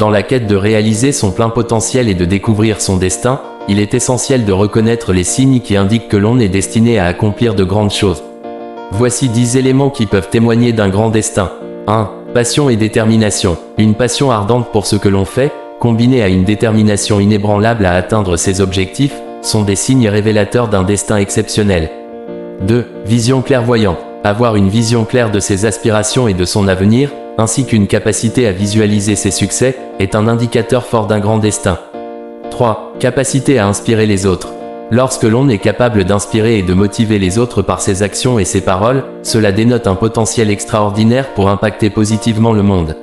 Dans la quête de réaliser son plein potentiel et de découvrir son destin, il est essentiel de reconnaître les signes qui indiquent que l'on est destiné à accomplir de grandes choses. Voici 10 éléments qui peuvent témoigner d'un grand destin. 1. Passion et détermination. Une passion ardente pour ce que l'on fait, combinée à une détermination inébranlable à atteindre ses objectifs, sont des signes révélateurs d'un destin exceptionnel. 2. Vision clairvoyante. Avoir une vision claire de ses aspirations et de son avenir, ainsi qu'une capacité à visualiser ses succès, est un indicateur fort d'un grand destin. 3. Capacité à inspirer les autres. Lorsque l'on est capable d'inspirer et de motiver les autres par ses actions et ses paroles, cela dénote un potentiel extraordinaire pour impacter positivement le monde.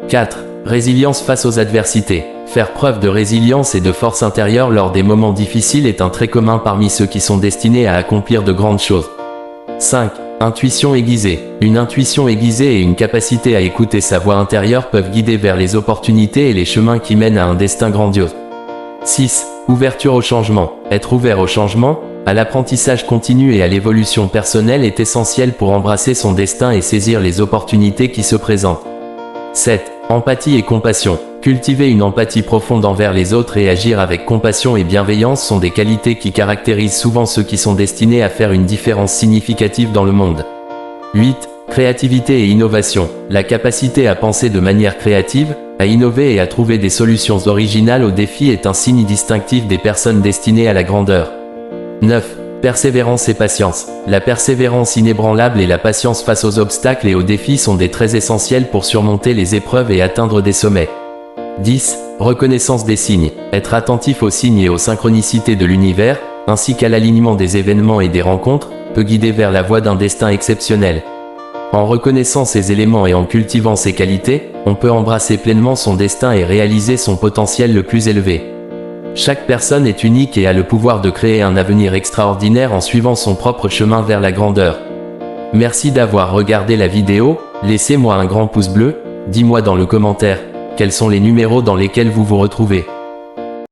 4. Résilience face aux adversités. Faire preuve de résilience et de force intérieure lors des moments difficiles est un trait commun parmi ceux qui sont destinés à accomplir de grandes choses. 5. Intuition aiguisée. Une intuition aiguisée et une capacité à écouter sa voix intérieure peuvent guider vers les opportunités et les chemins qui mènent à un destin grandiose. 6. Ouverture au changement. Être ouvert au changement, à l'apprentissage continu et à l'évolution personnelle est essentiel pour embrasser son destin et saisir les opportunités qui se présentent. 7. Empathie et compassion. Cultiver une empathie profonde envers les autres et agir avec compassion et bienveillance sont des qualités qui caractérisent souvent ceux qui sont destinés à faire une différence significative dans le monde. 8. Créativité et innovation. La capacité à penser de manière créative, à innover et à trouver des solutions originales aux défis est un signe distinctif des personnes destinées à la grandeur. 9. Persévérance et patience. La persévérance inébranlable et la patience face aux obstacles et aux défis sont des traits essentiels pour surmonter les épreuves et atteindre des sommets. 10. Reconnaissance des signes. Être attentif aux signes et aux synchronicités de l'univers, ainsi qu'à l'alignement des événements et des rencontres, peut guider vers la voie d'un destin exceptionnel. En reconnaissant ces éléments et en cultivant ces qualités, on peut embrasser pleinement son destin et réaliser son potentiel le plus élevé. Chaque personne est unique et a le pouvoir de créer un avenir extraordinaire en suivant son propre chemin vers la grandeur. Merci d'avoir regardé la vidéo, laissez-moi un grand pouce bleu, dis-moi dans le commentaire, quels sont les numéros dans lesquels vous vous retrouvez.